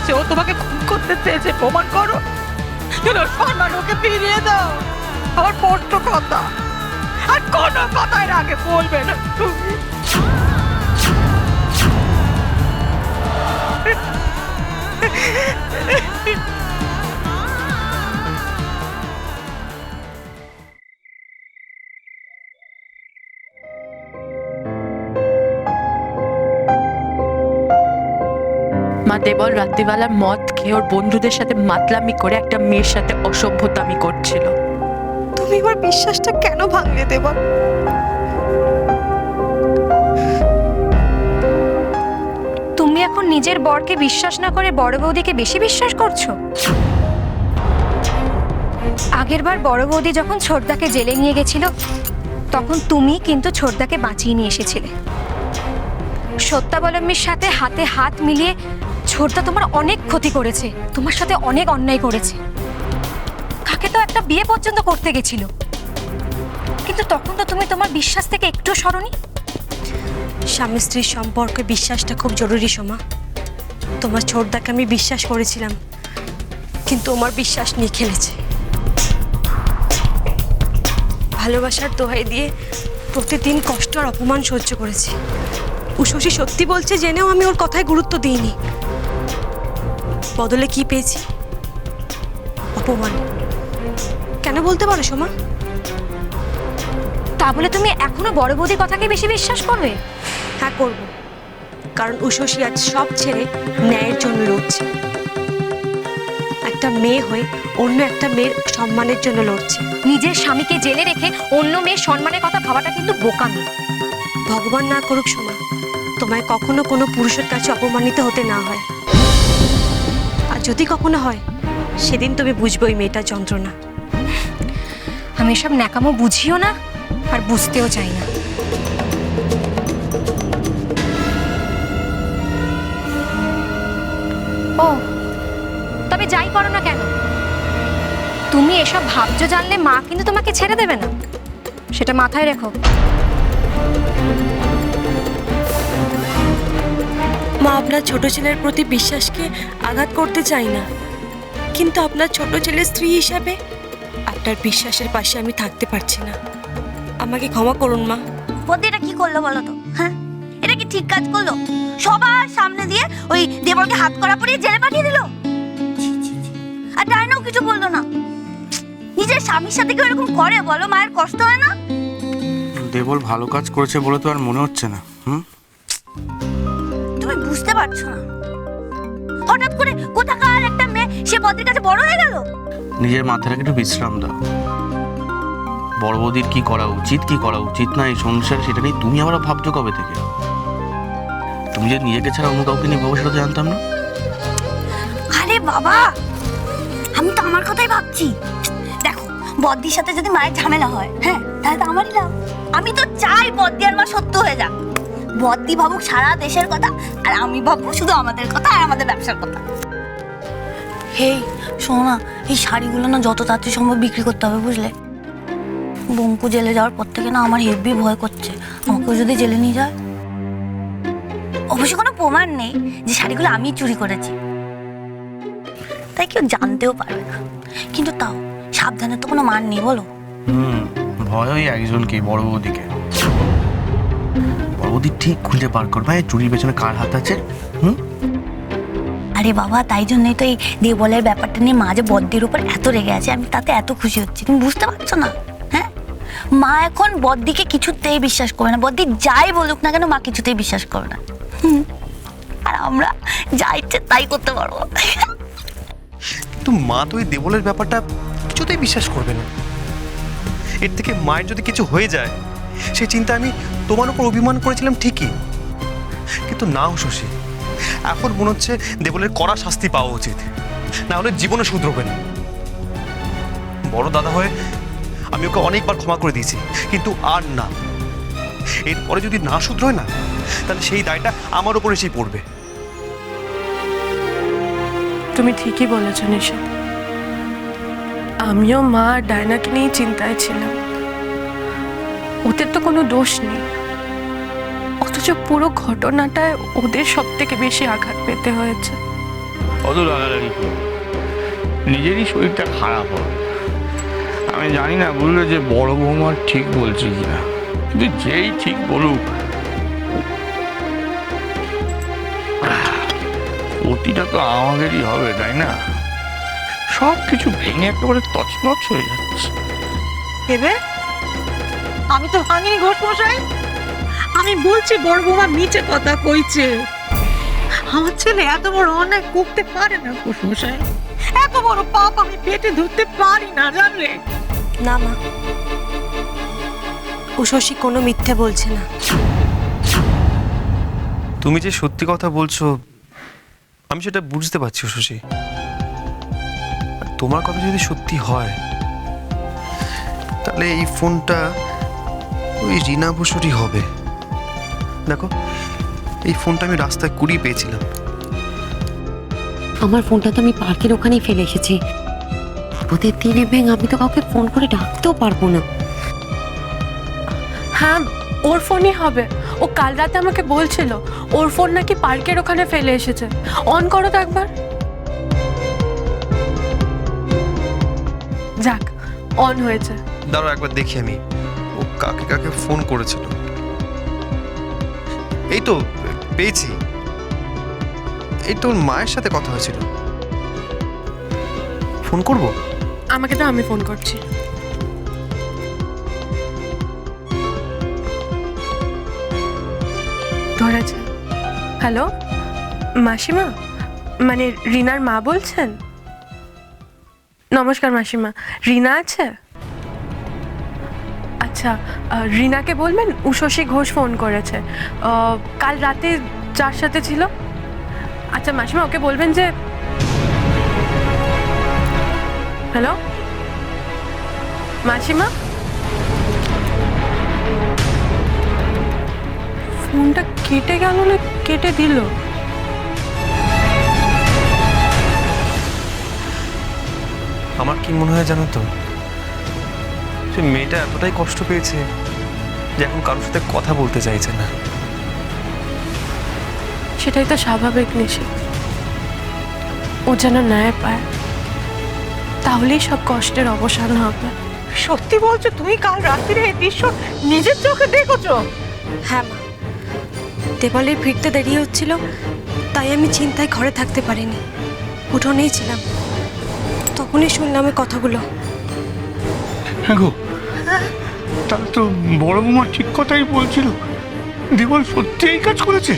চেয়েছে, ও তোমাকে খুন করতে চেয়েছে, প্রমাণ করো। সম্মান ওকে ফিরিয়ে দাও। আমার বড্ড কথা, আর কোনো কথার আগে বলবে না তুমি। মা দেবল রাত্রিবেলা মদ খেয়ে ওর বন্ধুদের সাথে মাতলামি করে একটা মেয়ের সাথে অসভ্যতামি করছিল। তুমি আমার বিশ্বাসটা কেন ভাঙলে দেবল? তুমি এখন নিজের বরকে বিশ্বাস না করে বড় বৌদিকে বেশি বিশ্বাস করছো? আগেরবার বড় বৌদি যখন ছোটদাকে জেলে নিয়ে গেছিল, তখন তুমি কিন্তু ছোটদাকে বাঁচিয়ে নিয়ে এসেছিলে। সত্যাবলম্বীর সাথে হাতে হাত মিলিয়ে ছোটদা তোমার অনেক ক্ষতি করেছে, তোমার সাথে অনেক অন্যায় করেছে। কাকে তো একটা বিয়ে পর্যন্ত করতে গেছিল, কিন্তু তখন তো তুমি তোমার বিশ্বাস থেকে একটু সরোনি। স্বামী স্ত্রীর সম্পর্কে বিশ্বাসটা খুব জরুরি সোমা। তোমার ছোটদাকে আমি বিশ্বাস করেছিলাম, কিন্তু আমার বিশ্বাস নিয়ে খেলেছে। ভালোবাসার দোহাই দিয়ে প্রতিদিন কষ্ট আর অপমান সহ্য করেছি। উষসী সত্যি বলছে জেনেও আমি ওর কথায় গুরুত্ব দিইনি। বদলে কি পেয়েছি? অপমান। কেন বলতে পারো সোমা? তা বলে তুমি এখনো বড় বৌদির কথাকে বেশি বিশ্বাস করবে? হ্যাঁ করব, কারণ উষসী আজ সব ছেড়ে ন্যায়ের জন্য লড়ছে। একটা মেয়ে হয়ে অন্য একটা মেয়ের সম্মানের জন্য লড়ছে। নিজের স্বামীকে জেলে রেখে অন্য মেয়ের সম্মানের কথা ভাবাটা কিন্তু বোকামি। ভগবান না করুক সোমা, তোমায় কখনো কোনো পুরুষের কাছে অপমানিত হতে না হয়। আর যদি কখনো হয়, সেদিন তুমি বুঝবে ওই মেয়েটার যন্ত্রণা। আমি এসব ন্যাকামো বুঝিও না, আর বুঝতেও চাই না। ও, তবে যাই করো না কেন, তুমি এসব ভাবছো জানলে মা কিন্তু তোমাকে ছেড়ে দেবে না, সেটা মাথায় রেখো। মা, আপনার ছোট ছেলের প্রতি বিশ্বাসকে আঘাত করতে চাই না, কিন্তু আপনার ছোট ছেলের স্ত্রী হিসাবে আপনার বিশ্বাসের পাশে আমি থাকতে পারছি না। আমাকে ক্ষমা করুন মা। বৌদি এটা কি করলো বলো তো? হ্যাঁ, এটা কি ঠিক কাজ করলো? সবার সামনে দিয়ে ওই দেবলকে হাত করা পরিয়ে জেলে পাঠিয়ে দিল। ছি, ছি, ছি। আর ডাইনাও কিছু বললো না। নিজের স্বামীর সাথে কেউ এরকম করে বলো? মায়ের কষ্ট হয় না? দেবল ভালো কাজ করেছে বলে তো আর মনে হচ্ছে না। তুমি বুঝতে পারছো না? হঠাৎ করে কোথাকার একটা মেয়ে সে বৌদির কাছে বড় হয়ে গেল। নিজের মাথাটাকে একটু বিশ্রাম দাও। বড় বৌদির কি করা উচিত কি করা উচিত না এই সংসারে, সেটা নিয়ে তুমি আবার ভাবছো কবে থেকে? তুমি যে নিজেকে ছাড়া অন্য কাউকে নিয়ে ভাবো সেটা তো জানতাম না। আরে বাবা, আমি তো আমার কথাই ভাবছি। দেখো, বদ্দির সাথে যদি মায়ের ঝামেলা হয়, হ্যাঁ, তাহলে তো আমারই লাভ। আমি তো চাই বদ্দি আর মা সত্য হয়ে যাক। বদ্দি ভাবুক সারা দেশের কথা, আর আমি ভাববো শুধু আমাদের কথা আর আমাদের ব্যবসার কথা। হেই শোনো না, এই শাড়িগুলো না যত তাড়াতাড়ি সম্ভব বিক্রি করতে হবে, বুঝলে? বঙ্কু জেলে যাওয়ার পর থেকে না আমার হেভি ভয় করছে, আমাকেও যদি জেলে নিয়ে যায়। অবশ্য কোনো প্রমাণ নেই যে শাড়িগুলো আমি চুরি করেছি, তাই কেউ জানতেও পারবে না, কিন্তু তাও সাবধানে তো কোনো মান নেই, বলো? ভয় ওই একজনকে, বড় বৌদিকে। বড় বৌদি ঠিক খুঁজে বার করবে চুরির পেছনে কার হাত আছে। আরে বাবা, তাই জন্যই তো এই দেবলের ব্যাপারটা নিয়ে মা যে বদ্দির উপর এত রেগে আছে, আমি তাতে এত খুশি হচ্ছি। তুমি বুঝতে পারছো না? হ্যাঁ, মা এখন বদ্দিকে কিছুতেই বিশ্বাস করবে না। বদ্দি যাই বলুক না কেন, মা কিছুতেই বিশ্বাস করবে না। আর আমরা যা ইচ্ছে তাই করতে পারবো। কিন্তু মা তো এই দেবলের ব্যাপারটা কিছুতেই বিশ্বাস করবে না। এর থেকে মায়ের যদি কিছু হয়ে যায় সেই চিন্তা আমি তোমার উপর অভিমান করেছিলাম ঠিকই, কিন্তু না শশী, এখন মনে হচ্ছে দেবলের কড়া শাস্তি পাওয়া উচিত, না হলে জীবনে শুধরবে না। বড় দাদা হয়ে আমি ওকে অনেকবার ক্ষমা করে দিয়েছি, কিন্তু আর না। এরপরে যদি না শুধরোয় না, তাহলে সেই দায়টা আমার উপর এসেই পড়বে। তুমি ঠিকই বলেছ নিশা, আমিও মা আর ডায়নাকে নিয়ে চিন্তায় ছিলাম। ওদের তো কোনো দোষ নেই, অথচ পুরো ঘটনাটায় ওদের সব থেকে বেশি আঘাত পেতে হয়েছে। কত লাগালাগি করবে, নিজেরই শরীরটা খারাপ হবে। আমি জানি না বুঝলে যে বড় বৌমা ঠিক বলছে কিনা, কিন্তু যেই ঠিক বলুক, ক্ষতিটা তো আমাদেরই হবে, তাই না? সব কিছু ভেঙে একেবারে তছনছ হয়ে যাচ্ছে। দেবে, আমি তো ভাঙিনি ঘোষ মশাই। আমি বলছি বড় বৌমা মিছে কথা কইছে। আমার ছেলে এত বড় অন্যায় করতে পারে না ঘোষ মশাই। এত বড় পাপ আমি পেটে ধরতে পারি না, জানলে? না মা, উষসী কোনো মিথ্যে বলছে না। তুমি যে সত্যি কথা বলছো আমি সেটা বুঝতে পারছি উষসী। আর তোমার কথা যদি সত্যি হয় তাহলে এই ফোনটা ওই রিনা বসুরই হবে। দেখো, এই ফোনটা আমি রাস্তায় কুড়িয়ে পেয়েছিলাম। আমার ফোনটা তো আমি পার্কের ওখানেই ফেলে এসেছি। ওদের দিনে ব্যাং আমি তো কাউকে ফোন করে ডাকতেও পারবো না। হ্যাঁ, ওর ফোনই হবে। ও কাল রাতে আমাকে বলছিল ওর ফোন নাকি পার্কের ওখানে ফেলে এসেছে। অন করো তো একবার। যাক, অন হয়েছে। দাঁড়াও একবার দেখি আমি ও কাকে কাকে ফোন করেছিল। এই তো পেয়েছি, এই তো ওর মায়ের সাথে কথা হয়েছিল। ফোন করব? আমাকে তো, আমি ফোন করছি। ধরেছে। হ্যালো মাসিমা, মানে রিনার মা বলছেন? নমস্কার মাসিমা, রিনা আছে? আচ্ছা, রিনাকে বলবেন উষসী ঘোষ ফোন করেছে কাল রাতে, যার সাথে ছিল। আচ্ছা মাসিমা, ওকে বলবেন যে, হ্যালো মাসিমা, ফোনটা কেটে গেল না কেটে দিল? আমার কি মনে হয় জানো তো, সে মেয়েটা এতটাই কষ্ট পেয়েছে যে এখন কারোর সাথে কথা বলতে চাইছে না। সেটাই তো স্বাভাবিক নিশি। ও যেন ন্যায় পায়, তাহলেই সব কষ্টের অবসান হবে। সত্যি বলছো? তুমি কাল রাত্রিরে এই দৃশ্য নিজের চোখে দেখেছো? হ্যাঁ মা, দেবালের ফিরতে দেরি হচ্ছিল, তাই আমি চিন্তায় ঘরে থাকতে পারিনি। উঠোনেই ছিলাম, তখনই শুনলাম এই কথাগুলো। হ্যাঁ গো, তাহলে তো বড় বৌমা ঠিক কথাই বলছিল। দেবল সত্যি এই কাজ করেছে।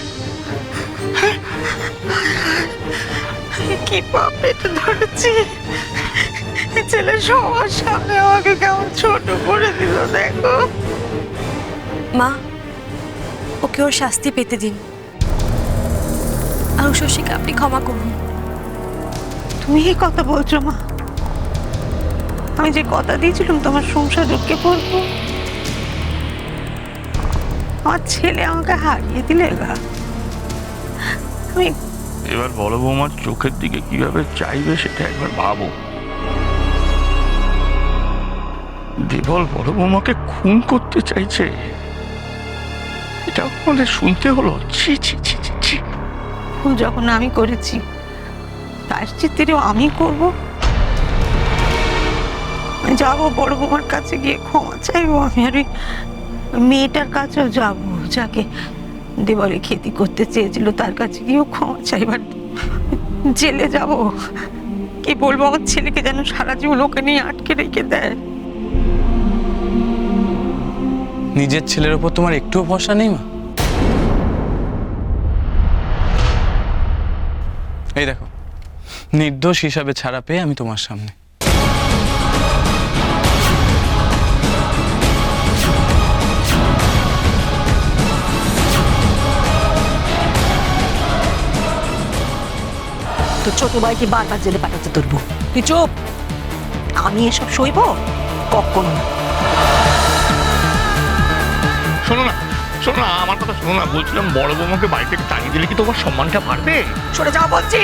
কি পাপ পেটে ধরেছি! ছেলে সবার সামনে আমাকে কেমন ছোট করে দিল, দেখো। মা, ওকে ওর শাস্তি পেতে দিন, আর উষসীকে আপনি ক্ষমা করুন। তুমি এই কথা বলছো মা? আমি যে কথা দিয়েছিলাম তোমার সংসার রক্ষে পড়বো, আমার ছেলে আমাকে হারিয়ে দিলে গা। আমি এবার বড় বৌমার চোখের দিকে কিভাবে চাইবে সেটা একবার ভাবো। দেবল বড় বৌমাকে খুন করতে চাইছে, এটা আমাদের শুনতে হলো। ছি ছি ছি ছি ছি। ভুল যখন আমি করেছি, প্রায়শ্চিত্তও আমি করব। আমি যাবো বড় বৌমার কাছে গিয়ে ক্ষমা চাইবো। আমি আর ওই মেয়েটার কাছেও যাবো, যাকে দেবলে খেতি করতে চেয়েছিল, তার কাছে গিয়েও ক্ষমা চাইবার। জেলে যাব, কি বলবো আমার ছেলেকে যেন সারা জীবন ওকে নিয়ে আটকে রেখে দেয়। নিজের ছেলের ওপর তোমার একটুও ভরসা নেই মা? এই দেখো, নির্দোষ হিসাবে ছাড়া পেয়ে আমি তোমার সামনে। তো ছোট ভাইকে বারবার জেলে পাঠাতে তোর বউ। তুই চুপ। আমি এসব সইব কখনো না। শোনো না, শোনো না, আমার কথা শোনো না। বলছিলাম বড় বৌমাকে বাড়ি থেকে তাড়িয়ে দিলে কি তোমার সম্মানটা বাড়বে? সরে যাও বলছি।